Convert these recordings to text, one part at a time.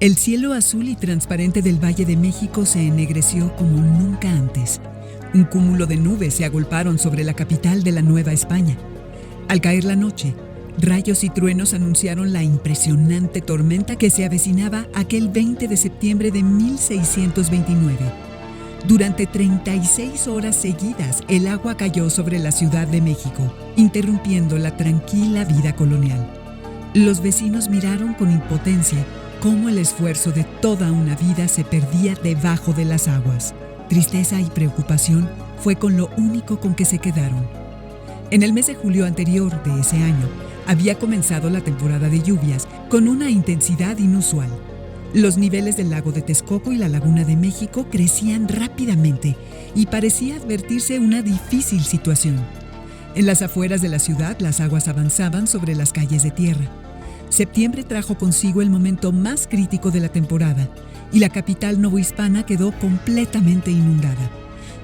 El cielo azul y transparente del Valle de México se ennegreció como nunca antes. Un cúmulo de nubes se agolparon sobre la capital de la Nueva España. Al caer la noche, rayos y truenos anunciaron la impresionante tormenta que se avecinaba aquel 20 de septiembre de 1629. Durante 36 horas seguidas, el agua cayó sobre la Ciudad de México, interrumpiendo la tranquila vida colonial. Los vecinos miraron con impotencia cómo el esfuerzo de toda una vida se perdía debajo de las aguas. Tristeza y preocupación fue con lo único con que se quedaron. En el mes de julio anterior de ese año, había comenzado la temporada de lluvias con una intensidad inusual. Los niveles del lago de Texcoco y la Laguna de México crecían rápidamente y parecía advertirse una difícil situación. En las afueras de la ciudad, las aguas avanzaban sobre las calles de tierra. Septiembre trajo consigo el momento más crítico de la temporada y la capital novohispana quedó completamente inundada.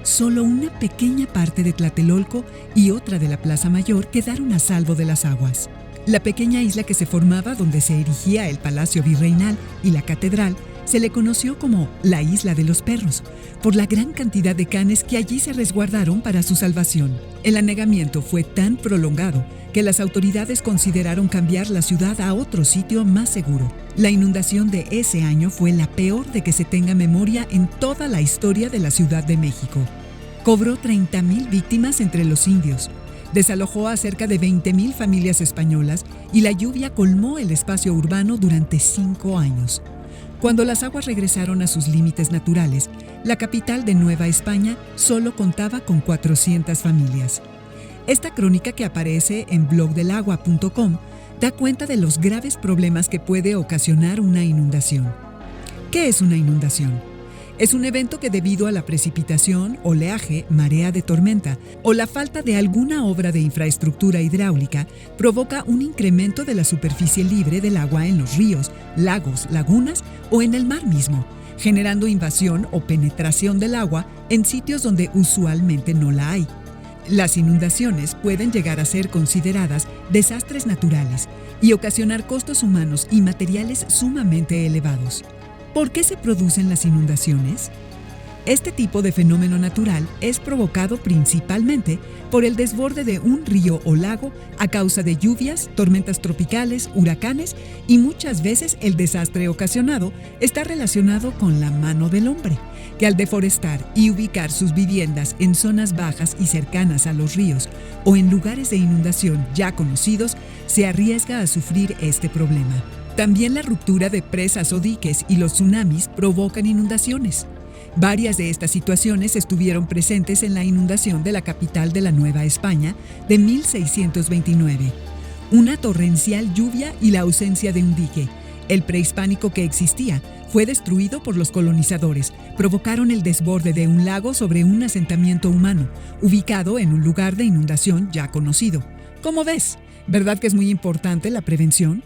Solo una pequeña parte de Tlatelolco y otra de la Plaza Mayor quedaron a salvo de las aguas. La pequeña isla que se formaba donde se erigía el Palacio Virreinal y la Catedral se le conoció como la Isla de los Perros, por la gran cantidad de canes que allí se resguardaron para su salvación. El anegamiento fue tan prolongado que las autoridades consideraron cambiar la ciudad a otro sitio más seguro. La inundación de ese año fue la peor de que se tenga memoria en toda la historia de la Ciudad de México. Cobró 30,000 víctimas entre los indios, desalojó a cerca de 20,000 familias españolas y la lluvia colmó el espacio urbano durante 5 años. Cuando las aguas regresaron a sus límites naturales, la capital de Nueva España solo contaba con 400 familias. Esta crónica, que aparece en blogdelagua.com, da cuenta de los graves problemas que puede ocasionar una inundación. ¿Qué es una inundación? Es un evento que, debido a la precipitación, oleaje, marea de tormenta o la falta de alguna obra de infraestructura hidráulica, provoca un incremento de la superficie libre del agua en los ríos, lagos, lagunas o en el mar mismo, generando invasión o penetración del agua en sitios donde usualmente no la hay. Las inundaciones pueden llegar a ser consideradas desastres naturales y ocasionar costos humanos y materiales sumamente elevados. ¿Por qué se producen las inundaciones? Este tipo de fenómeno natural es provocado principalmente por el desborde de un río o lago a causa de lluvias, tormentas tropicales, huracanes y muchas veces el desastre ocasionado está relacionado con la mano del hombre, que al deforestar y ubicar sus viviendas en zonas bajas y cercanas a los ríos o en lugares de inundación ya conocidos, se arriesga a sufrir este problema. También la ruptura de presas o diques y los tsunamis provocan inundaciones. Varias de estas situaciones estuvieron presentes en la inundación de la capital de la Nueva España de 1629. Una torrencial lluvia y la ausencia de un dique, el prehispánico que existía, fue destruido por los colonizadores, provocaron el desborde de un lago sobre un asentamiento humano, ubicado en un lugar de inundación ya conocido. ¿Cómo ves? ¿Verdad que es muy importante la prevención?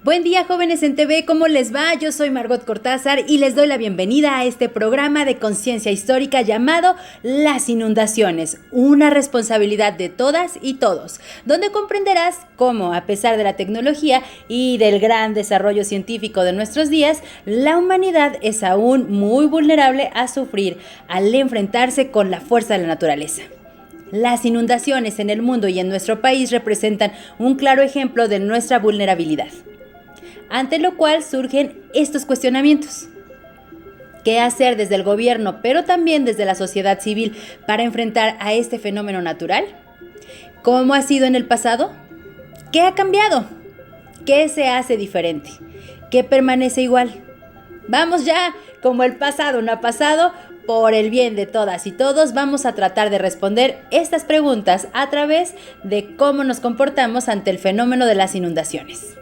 Buen día, jóvenes en TV, ¿cómo les va? Yo soy Margot Cortázar y les doy la bienvenida a este programa de conciencia histórica llamado Las Inundaciones, una responsabilidad de todas y todos, donde comprenderás cómo, a pesar de la tecnología y del gran desarrollo científico de nuestros días, la humanidad es aún muy vulnerable a sufrir al enfrentarse con la fuerza de la naturaleza. Las inundaciones en el mundo y en nuestro país representan un claro ejemplo de nuestra vulnerabilidad. Ante lo cual surgen estos cuestionamientos. ¿Qué hacer desde el gobierno, pero también desde la sociedad civil para enfrentar a este fenómeno natural? ¿Cómo ha sido en el pasado? ¿Qué ha cambiado? ¿Qué se hace diferente? ¿Qué permanece igual? Vamos ya, como el pasado no ha pasado, por el bien de todas y todos, vamos a tratar de responder estas preguntas a través de cómo nos comportamos ante el fenómeno de las inundaciones.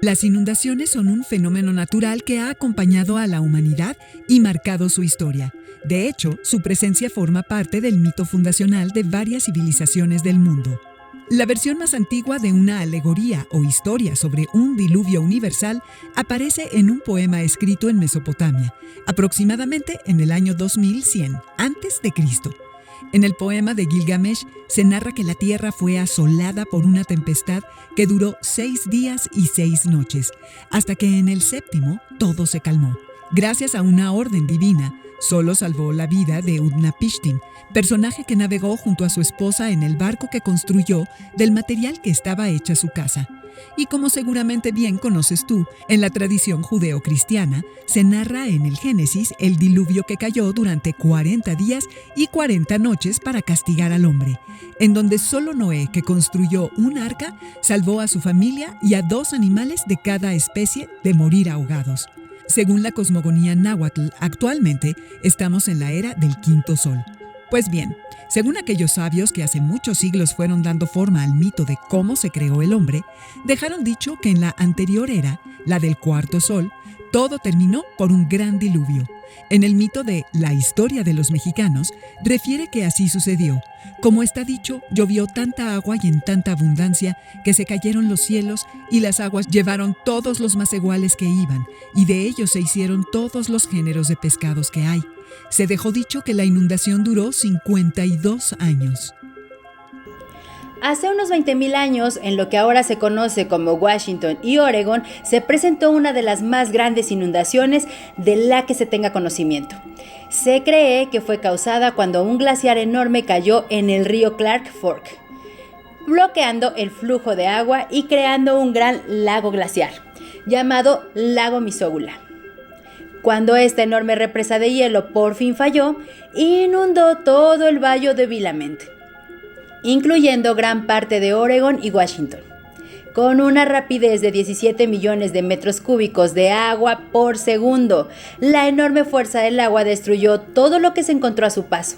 Las inundaciones son un fenómeno natural que ha acompañado a la humanidad y marcado su historia. De hecho, su presencia forma parte del mito fundacional de varias civilizaciones del mundo. La versión más antigua de una alegoría o historia sobre un diluvio universal aparece en un poema escrito en Mesopotamia, aproximadamente en el año 2100 a.C. En el poema de Gilgamesh se narra que la tierra fue asolada por una tempestad que duró 6 días y 6 noches, hasta que en el séptimo todo se calmó. Gracias a una orden divina, solo salvó la vida de Utnapishtim, personaje que navegó junto a su esposa en el barco que construyó del material que estaba hecha su casa. Y como seguramente bien conoces tú, en la tradición judeo-cristiana se narra en el Génesis el diluvio que cayó durante 40 días y 40 noches para castigar al hombre, en donde solo Noé, que construyó un arca, salvó a su familia y a 2 animales de cada especie de morir ahogados. Según la cosmogonía náhuatl, actualmente estamos en la era del quinto sol. Pues bien, según aquellos sabios que hace muchos siglos fueron dando forma al mito de cómo se creó el hombre, dejaron dicho que en la anterior era, la del cuarto sol, todo terminó por un gran diluvio. En el mito de La historia de los mexicanos, refiere que así sucedió. Como está dicho, llovió tanta agua y en tanta abundancia que se cayeron los cielos y las aguas llevaron todos los maceguales que iban, y de ellos se hicieron todos los géneros de pescados que hay. Se dejó dicho que la inundación duró 52 años. Hace unos 20,000 años, en lo que ahora se conoce como Washington y Oregon, se presentó una de las más grandes inundaciones de la que se tenga conocimiento. Se cree que fue causada cuando un glaciar enorme cayó en el río Clark Fork, bloqueando el flujo de agua y creando un gran lago glaciar, llamado Lago Missoula. Cuando esta enorme represa de hielo por fin falló, inundó todo el valle de Willamette, incluyendo gran parte de Oregon y Washington, con una rapidez de 17 millones de metros cúbicos de agua por segundo. La enorme fuerza del agua destruyó todo lo que se encontró a su paso.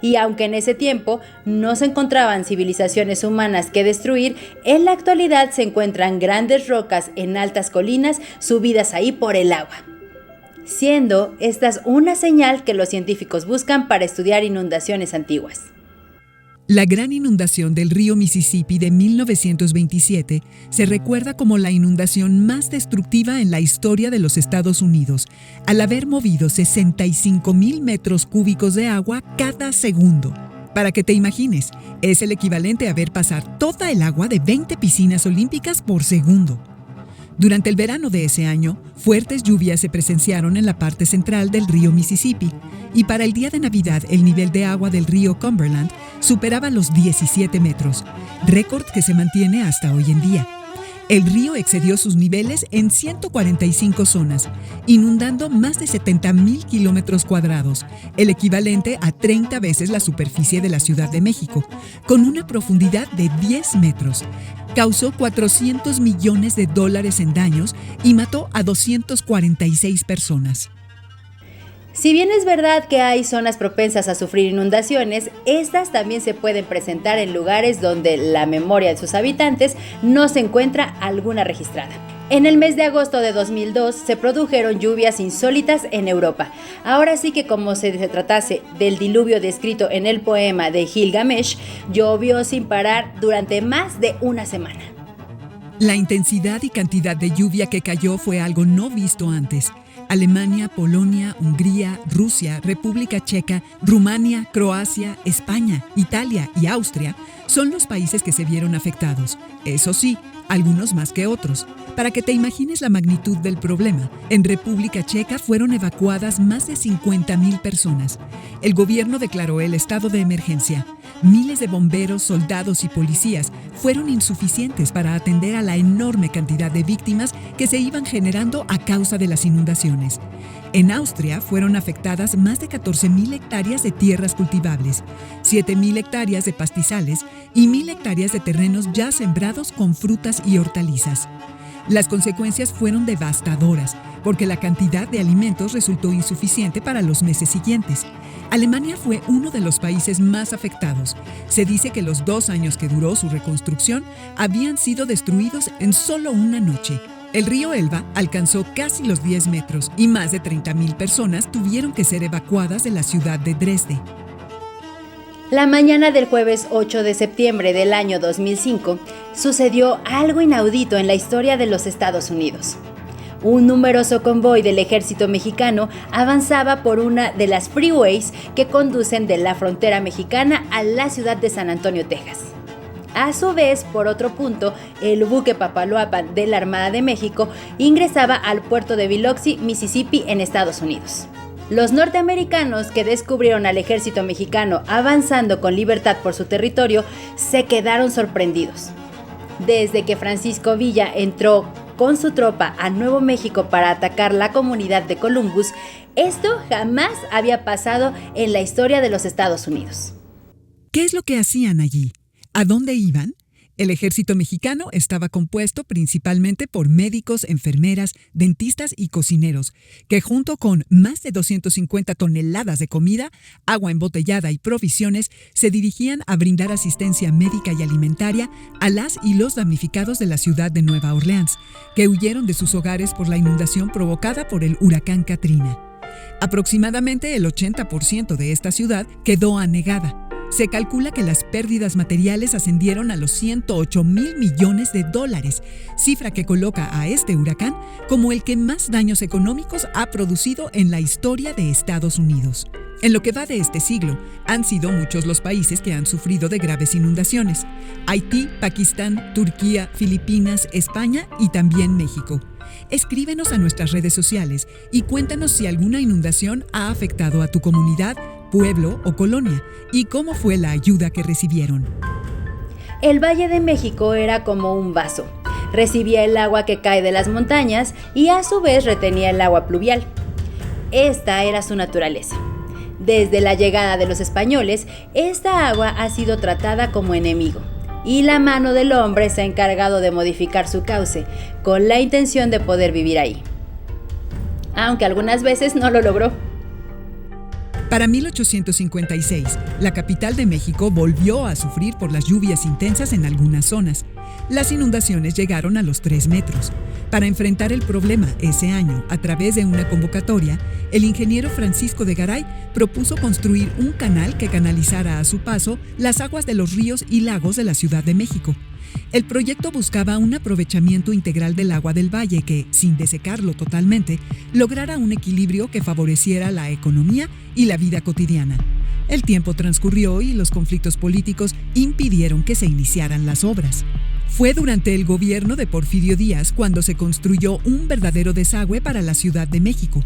Y aunque en ese tiempo no se encontraban civilizaciones humanas que destruir, en la actualidad se encuentran grandes rocas en altas colinas subidas ahí por el agua, siendo estas una señal que los científicos buscan para estudiar inundaciones antiguas. La gran inundación del río Mississippi de 1927 se recuerda como la inundación más destructiva en la historia de los Estados Unidos, al haber movido 65,000 metros cúbicos de agua cada segundo. Para que te imagines, es el equivalente a ver pasar toda el agua de 20 piscinas olímpicas por segundo. Durante el verano de ese año, fuertes lluvias se presenciaron en la parte central del río Mississippi, y para el día de Navidad el nivel de agua del río Cumberland superaba los 17 metros, récord que se mantiene hasta hoy en día. El río excedió sus niveles en 145 zonas, inundando más de 70,000 kilómetros cuadrados, el equivalente a 30 veces la superficie de la Ciudad de México, con una profundidad de 10 metros. Causó $400 millones en daños y mató a 246 personas. Si bien es verdad que hay zonas propensas a sufrir inundaciones, estas también se pueden presentar en lugares donde la memoria de sus habitantes no se encuentra alguna registrada. En el mes de agosto de 2002 se produjeron lluvias insólitas en Europa. Ahora sí que como si se tratase del diluvio descrito en el poema de Gilgamesh, llovió sin parar durante más de una semana. La intensidad y cantidad de lluvia que cayó fue algo no visto antes. Alemania, Polonia, Hungría, Rusia, República Checa, Rumania, Croacia, España, Italia y Austria son los países que se vieron afectados. Eso sí, algunos más que otros. Para que te imagines la magnitud del problema, en República Checa fueron evacuadas más de 50,000 personas. El gobierno declaró el estado de emergencia. Miles de bomberos, soldados y policías fueron insuficientes para atender a la enorme cantidad de víctimas que se iban generando a causa de las inundaciones. En Austria fueron afectadas más de 14,000 hectáreas de tierras cultivables, 7,000 hectáreas de pastizales y 1,000 hectáreas de terrenos ya sembrados con frutas y hortalizas. Las consecuencias fueron devastadoras, porque la cantidad de alimentos resultó insuficiente para los meses siguientes. Alemania fue uno de los países más afectados. Se dice que los 2 años que duró su reconstrucción habían sido destruidos en solo una noche. El río Elba alcanzó casi los 10 metros y más de 30,000 personas tuvieron que ser evacuadas de la ciudad de Dresde. La mañana del jueves 8 de septiembre del año 2005 sucedió algo inaudito en la historia de los Estados Unidos. Un numeroso convoy del ejército mexicano avanzaba por una de las freeways que conducen de la frontera mexicana a la ciudad de San Antonio, Texas. A su vez, por otro punto, el buque Papaloapan de la Armada de México ingresaba al puerto de Biloxi, Mississippi, en Estados Unidos. Los norteamericanos, que descubrieron al ejército mexicano avanzando con libertad por su territorio, se quedaron sorprendidos. Desde que Francisco Villa entró con su tropa a Nuevo México para atacar la comunidad de Columbus, esto jamás había pasado en la historia de los Estados Unidos. ¿Qué es lo que hacían allí? ¿A dónde iban? El ejército mexicano estaba compuesto principalmente por médicos, enfermeras, dentistas y cocineros, que junto con más de 250 toneladas de comida, agua embotellada y provisiones, se dirigían a brindar asistencia médica y alimentaria a las y los damnificados de la ciudad de Nueva Orleans, que huyeron de sus hogares por la inundación provocada por el huracán Katrina. Aproximadamente el 80% de esta ciudad quedó anegada. Se calcula que las pérdidas materiales ascendieron a los 108,000 millones de dólares, cifra que coloca a este huracán como el que más daños económicos ha producido en la historia de Estados Unidos. En lo que va de este siglo, han sido muchos los países que han sufrido de graves inundaciones: Haití, Pakistán, Turquía, Filipinas, España y también México. Escríbenos a nuestras redes sociales y cuéntanos si alguna inundación ha afectado a tu comunidad, pueblo o colonia, y cómo fue la ayuda que recibieron. El Valle de México era como un vaso. Recibía el agua que cae de las montañas y a su vez retenía el agua pluvial. Esta era su naturaleza. Desde la llegada de los españoles, esta agua ha sido tratada como enemigo, y la mano del hombre se ha encargado de modificar su cauce, con la intención de poder vivir ahí. Aunque algunas veces no lo logró. Para 1856, la capital de México volvió a sufrir por las lluvias intensas en algunas zonas. Las inundaciones llegaron a los 3 metros. Para enfrentar el problema ese año, a través de una convocatoria, el ingeniero Francisco de Garay propuso construir un canal que canalizara a su paso las aguas de los ríos y lagos de la Ciudad de México. El proyecto buscaba un aprovechamiento integral del agua del valle que, sin desecarlo totalmente, lograra un equilibrio que favoreciera la economía y la vida cotidiana. El tiempo transcurrió y los conflictos políticos impidieron que se iniciaran las obras. Fue durante el gobierno de Porfirio Díaz cuando se construyó un verdadero desagüe para la Ciudad de México.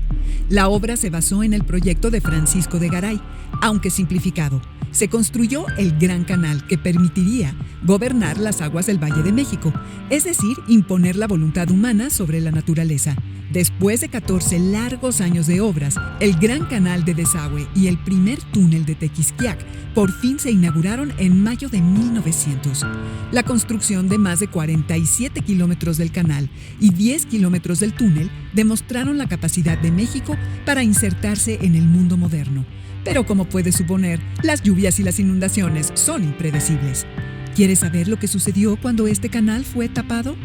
La obra se basó en el proyecto de Francisco de Garay, aunque simplificado. Se construyó el Gran Canal, que permitiría gobernar las aguas del Valle de México, es decir, imponer la voluntad humana sobre la naturaleza. Después de 14 largos años de obras, el Gran Canal de Desagüe y el primer túnel de Tequisquiac por fin se inauguraron en mayo de 1900. La construcción de más de 47 kilómetros del canal y 10 kilómetros del túnel demostraron la capacidad de México para insertarse en el mundo moderno. Pero como puedes suponer, las lluvias y las inundaciones son impredecibles. ¿Quieres saber lo que sucedió cuando este canal fue tapado?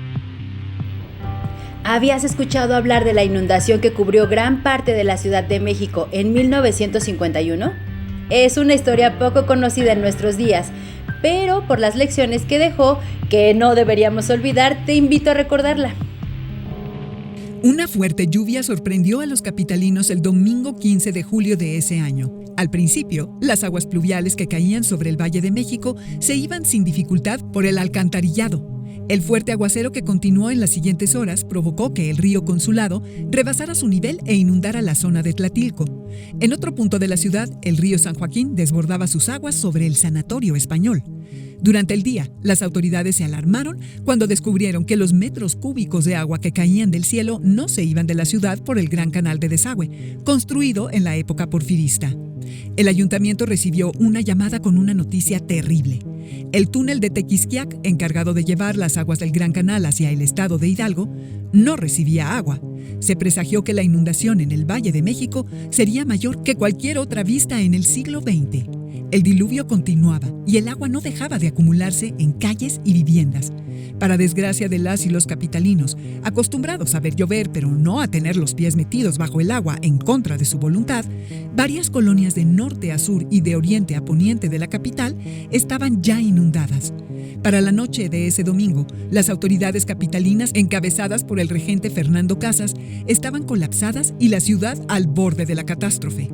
¿Habías escuchado hablar de la inundación que cubrió gran parte de la Ciudad de México en 1951? Es una historia poco conocida en nuestros días, pero por las lecciones que dejó, que no deberíamos olvidar, te invito a recordarla. Una fuerte lluvia sorprendió a los capitalinos el domingo 15 de julio de ese año. Al principio, las aguas pluviales que caían sobre el Valle de México se iban sin dificultad por el alcantarillado. El fuerte aguacero que continuó en las siguientes horas provocó que el río Consulado rebasara su nivel e inundara la zona de Tlatilco. En otro punto de la ciudad, el río San Joaquín desbordaba sus aguas sobre el Sanatorio Español. Durante el día, las autoridades se alarmaron cuando descubrieron que los metros cúbicos de agua que caían del cielo no se iban de la ciudad por el Gran Canal de Desagüe, construido en la época porfirista. El ayuntamiento recibió una llamada con una noticia terrible. El túnel de Tequisquiac, encargado de llevar las aguas del Gran Canal hacia el estado de Hidalgo, no recibía agua. Se presagió que la inundación en el Valle de México sería mayor que cualquier otra vista en el siglo XX. El diluvio continuaba y el agua no dejaba de acumularse en calles y viviendas. Para desgracia de las y los capitalinos, acostumbrados a ver llover pero no a tener los pies metidos bajo el agua en contra de su voluntad, varias colonias de norte a sur y de oriente a poniente de la capital estaban ya inundadas. Para la noche de ese domingo, las autoridades capitalinas, encabezadas por el regente Fernando Casas, estaban colapsadas y la ciudad al borde de la catástrofe.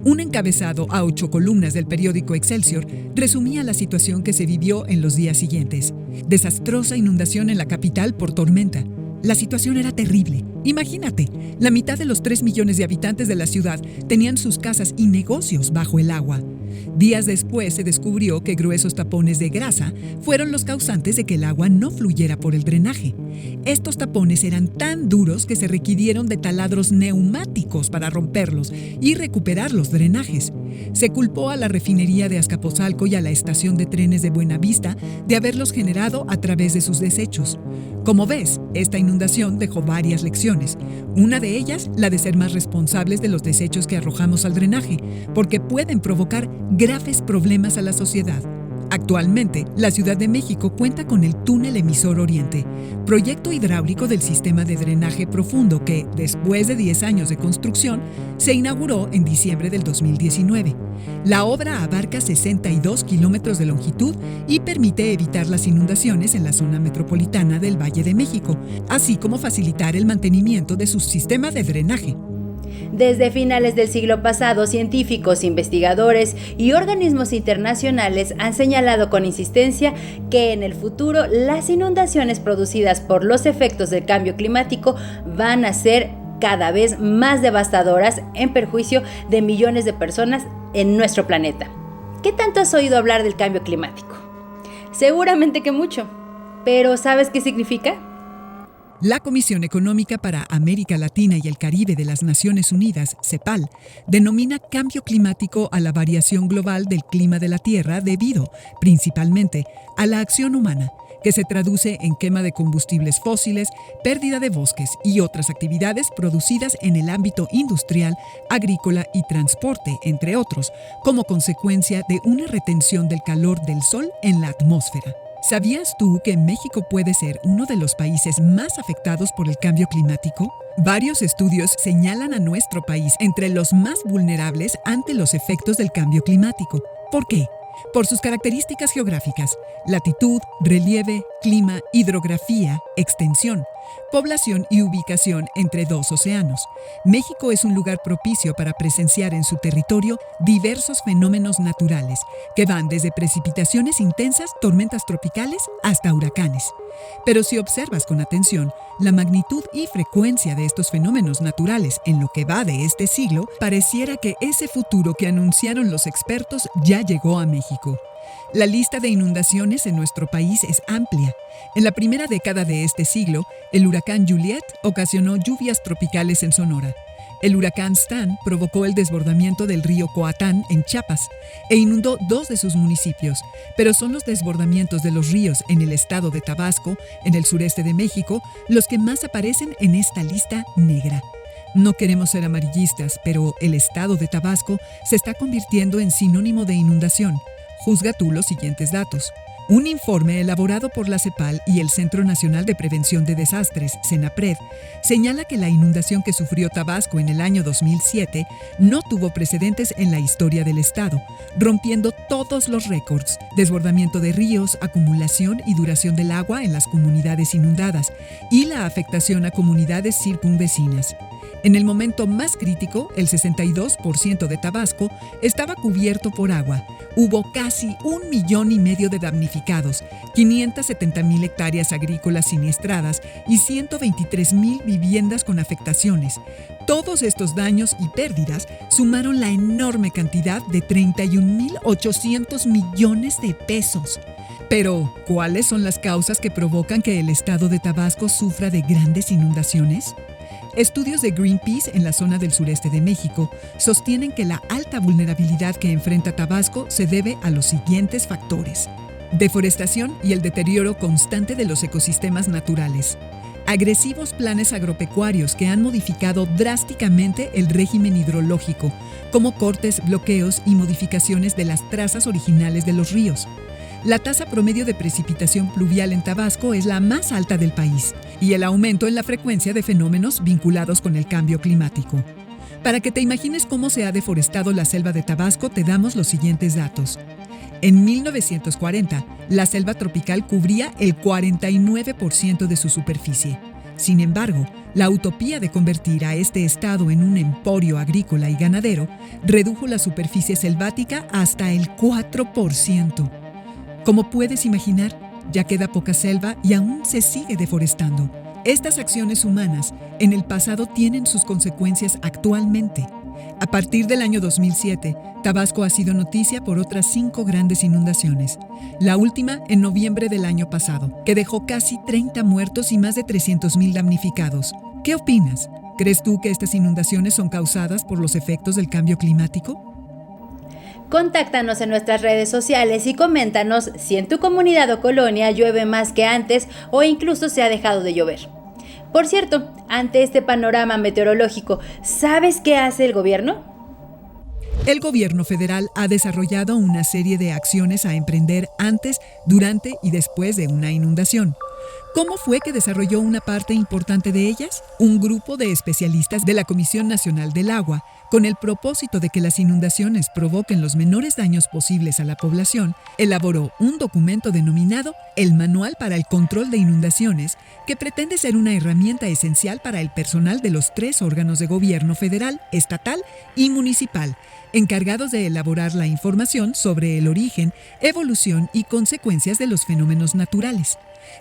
Un encabezado a 8 columnas del periódico Excelsior resumía la situación que se vivió en los días siguientes. Desastrosa inundación en la capital por tormenta. La situación era terrible. Imagínate, la mitad de los 3 millones de habitantes de la ciudad tenían sus casas y negocios bajo el agua. Días después se descubrió que gruesos tapones de grasa fueron los causantes de que el agua no fluyera por el drenaje. Estos tapones eran tan duros que se requirieron de taladros neumáticos para romperlos y recuperar los drenajes. Se culpó a la refinería de Azcapotzalco y a la estación de trenes de Buenavista de haberlos generado a través de sus desechos. Como ves, esta inundación dejó varias lecciones. Una de ellas, la de ser más responsables de los desechos que arrojamos al drenaje, porque pueden provocar graves problemas a la sociedad. Actualmente, la Ciudad de México cuenta con el Túnel Emisor Oriente, proyecto hidráulico del sistema de drenaje profundo que, después de 10 años de construcción, se inauguró en diciembre del 2019. La obra abarca 62 kilómetros de longitud y permite evitar las inundaciones en la zona metropolitana del Valle de México, así como facilitar el mantenimiento de su sistema de drenaje. Desde finales del siglo pasado, científicos, investigadores y organismos internacionales han señalado con insistencia que en el futuro las inundaciones producidas por los efectos del cambio climático van a ser cada vez más devastadoras en perjuicio de millones de personas en nuestro planeta. ¿Qué tanto has oído hablar del cambio climático? Seguramente que mucho, pero ¿sabes qué significa? La Comisión Económica para América Latina y el Caribe de las Naciones Unidas, CEPAL, denomina cambio climático a la variación global del clima de la Tierra debido, principalmente, a la acción humana, que se traduce en quema de combustibles fósiles, pérdida de bosques y otras actividades producidas en el ámbito industrial, agrícola y transporte, entre otros, como consecuencia de una retención del calor del sol en la atmósfera. ¿Sabías tú que México puede ser uno de los países más afectados por el cambio climático? Varios estudios señalan a nuestro país entre los más vulnerables ante los efectos del cambio climático. ¿Por qué? Por sus características geográficas: latitud, relieve, clima, hidrografía, extensión, población y ubicación entre 2 océanos. México es un lugar propicio para presenciar en su territorio diversos fenómenos naturales, que van desde precipitaciones intensas, tormentas tropicales, hasta huracanes. Pero si observas con atención, la magnitud y frecuencia de estos fenómenos naturales en lo que va de este siglo, pareciera que ese futuro que anunciaron los expertos ya llegó a México. La lista de inundaciones en nuestro país es amplia. En la primera década de este siglo, el huracán Juliet ocasionó lluvias tropicales en Sonora. El huracán Stan provocó el desbordamiento del río Coatán en Chiapas e inundó 2 de sus municipios, pero son los desbordamientos de los ríos en el estado de Tabasco, en el sureste de México, los que más aparecen en esta lista negra. No queremos ser amarillistas, pero el estado de Tabasco se está convirtiendo en sinónimo de inundación. Juzga tú los siguientes datos. Un informe elaborado por la CEPAL y el Centro Nacional de Prevención de Desastres, CENAPRED, señala que la inundación que sufrió Tabasco en el año 2007 no tuvo precedentes en la historia del estado, rompiendo todos los récords: desbordamiento de ríos, acumulación y duración del agua en las comunidades inundadas y la afectación a comunidades circunvecinas. En el momento más crítico, el 62% de Tabasco estaba cubierto por agua. Hubo casi 1,5 millones de damnificados, 570,000 hectáreas agrícolas siniestradas y 123,000 viviendas con afectaciones. Todos estos daños y pérdidas sumaron la enorme cantidad de 31,800 millones de pesos. Pero, ¿cuáles son las causas que provocan que el estado de Tabasco sufra de grandes inundaciones? Estudios de Greenpeace en la zona del sureste de México sostienen que la alta vulnerabilidad que enfrenta Tabasco se debe a los siguientes factores: deforestación y el deterioro constante de los ecosistemas naturales, Agresivos planes agropecuarios que han modificado drásticamente el régimen hidrológico, como cortes, bloqueos y modificaciones de las trazas originales de los ríos. La tasa promedio de precipitación pluvial en Tabasco es la más alta del país y el aumento en la frecuencia de fenómenos vinculados con el cambio climático. Para que te imagines cómo se ha deforestado la selva de Tabasco, te damos los siguientes datos. En 1940, la selva tropical cubría el 49% de su superficie. Sin embargo, la utopía de convertir a este estado en un emporio agrícola y ganadero redujo la superficie selvática hasta el 4%. Como puedes imaginar, ya queda poca selva y aún se sigue deforestando. Estas acciones humanas en el pasado tienen sus consecuencias actualmente. A partir del año 2007, Tabasco ha sido noticia por otras 5 grandes inundaciones. La última en noviembre del año pasado, que dejó casi 30 muertos y más de 300,000 damnificados. ¿Qué opinas? ¿Crees tú que estas inundaciones son causadas por los efectos del cambio climático? Contáctanos en nuestras redes sociales y coméntanos si en tu comunidad o colonia llueve más que antes o incluso se ha dejado de llover. Por cierto, ante este panorama meteorológico, ¿sabes qué hace el gobierno? El gobierno federal ha desarrollado una serie de acciones a emprender antes, durante y después de una inundación. ¿Cómo fue que desarrolló una parte importante de ellas? Un grupo de especialistas de la Comisión Nacional del Agua, con el propósito de que las inundaciones provoquen los menores daños posibles a la población, elaboró un documento denominado el Manual para el Control de Inundaciones, que pretende ser una herramienta esencial para el personal de los 3 órganos de gobierno federal, estatal y municipal, encargados de elaborar la información sobre el origen, evolución y consecuencias de los fenómenos naturales.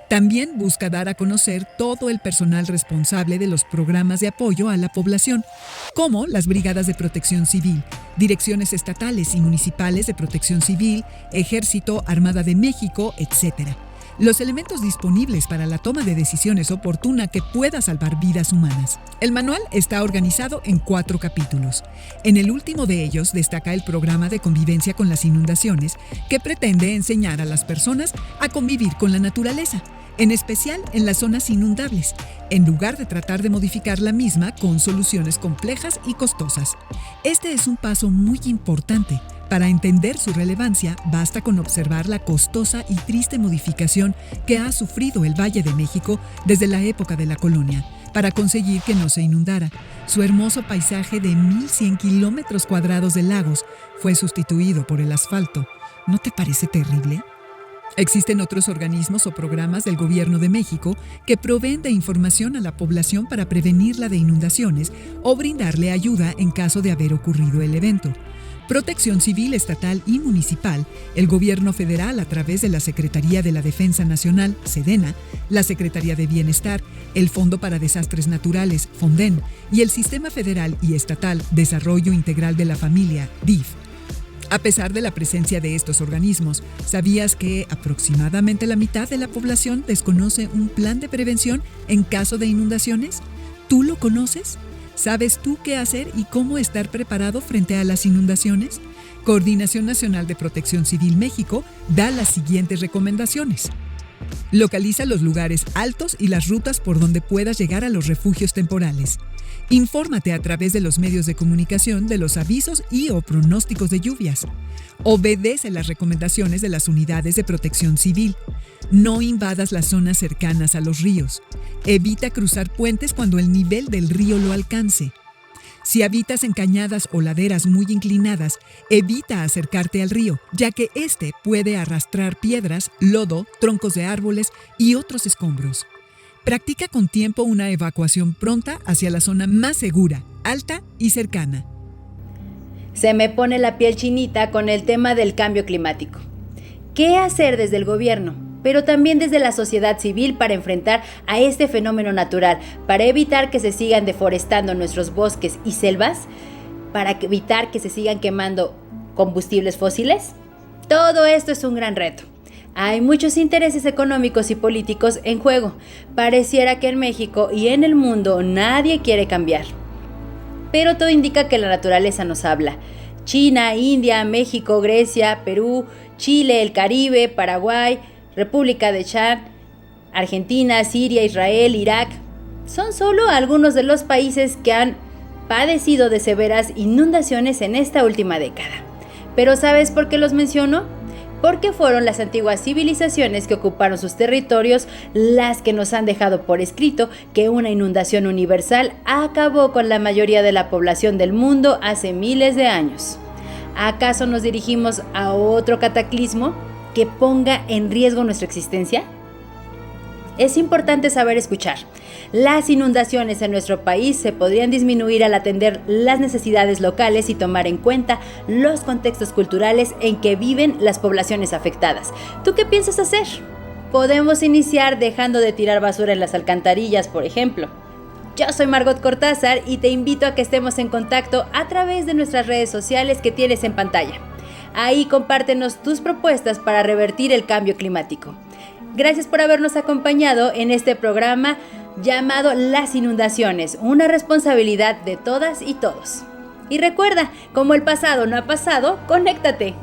También busca dar a conocer todo el personal responsable de los programas de apoyo a la población, como las brigadas de protección civil, direcciones estatales y municipales de protección civil, Ejército, Armada de México, etc. Los elementos disponibles para la toma de decisiones oportuna que pueda salvar vidas humanas. El manual está organizado en 4 capítulos. En el último de ellos destaca el programa de convivencia con las inundaciones, que pretende enseñar a las personas a convivir con la naturaleza, en especial en las zonas inundables, en lugar de tratar de modificar la misma con soluciones complejas y costosas. Este es un paso muy importante. Para entender su relevancia, basta con observar la costosa y triste modificación que ha sufrido el Valle de México desde la época de la colonia, para conseguir que no se inundara. Su hermoso paisaje de 1,100 kilómetros cuadrados de lagos fue sustituido por el asfalto. ¿No te parece terrible? Existen otros organismos o programas del Gobierno de México que proveen de información a la población para prevenirla de inundaciones o brindarle ayuda en caso de haber ocurrido el evento. Protección Civil Estatal y Municipal, el Gobierno Federal a través de la Secretaría de la Defensa Nacional, SEDENA, la Secretaría de Bienestar, el Fondo para Desastres Naturales, FONDEN, y el Sistema Federal y Estatal Desarrollo Integral de la Familia, DIF. A pesar de la presencia de estos organismos, ¿sabías que aproximadamente la mitad de la población desconoce un plan de prevención en caso de inundaciones? ¿Tú lo conoces? ¿Sabes tú qué hacer y cómo estar preparado frente a las inundaciones? Coordinación Nacional de Protección Civil México da las siguientes recomendaciones. Localiza los lugares altos y las rutas por donde puedas llegar a los refugios temporales. Infórmate a través de los medios de comunicación de los avisos y o pronósticos de lluvias. Obedece las recomendaciones de las unidades de protección civil. No invadas las zonas cercanas a los ríos. Evita cruzar puentes cuando el nivel del río lo alcance. Si habitas en cañadas o laderas muy inclinadas, evita acercarte al río, ya que este puede arrastrar piedras, lodo, troncos de árboles y otros escombros. Practica con tiempo una evacuación pronta hacia la zona más segura, alta y cercana. Se me pone la piel chinita con el tema del cambio climático. ¿Qué hacer desde el gobierno, pero también desde la sociedad civil para enfrentar a este fenómeno natural, para evitar que se sigan deforestando nuestros bosques y selvas, para evitar que se sigan quemando combustibles fósiles? Todo esto es un gran reto. Hay muchos intereses económicos y políticos en juego. Pareciera que en México y en el mundo nadie quiere cambiar. Pero todo indica que la naturaleza nos habla. China, India, México, Grecia, Perú, Chile, el Caribe, Paraguay, República de Chad, Argentina, Siria, Israel, Irak son solo algunos de los países que han padecido de severas inundaciones en esta última década. ¿Pero sabes por qué los menciono? Porque fueron las antiguas civilizaciones que ocuparon sus territorios las que nos han dejado por escrito que una inundación universal acabó con la mayoría de la población del mundo hace miles de años. ¿Acaso nos dirigimos a otro cataclismo que ponga en riesgo nuestra existencia? Es importante saber escuchar. Las inundaciones en nuestro país se podrían disminuir al atender las necesidades locales y tomar en cuenta los contextos culturales en que viven las poblaciones afectadas. ¿Tú qué piensas hacer? Podemos iniciar dejando de tirar basura en las alcantarillas, por ejemplo. Yo soy Margot Cortázar y te invito a que estemos en contacto a través de nuestras redes sociales que tienes en pantalla. Ahí compártenos tus propuestas para revertir el cambio climático. Gracias por habernos acompañado en este programa llamado Las Inundaciones, una responsabilidad de todas y todos. Y recuerda, como el pasado no ha pasado, conéctate.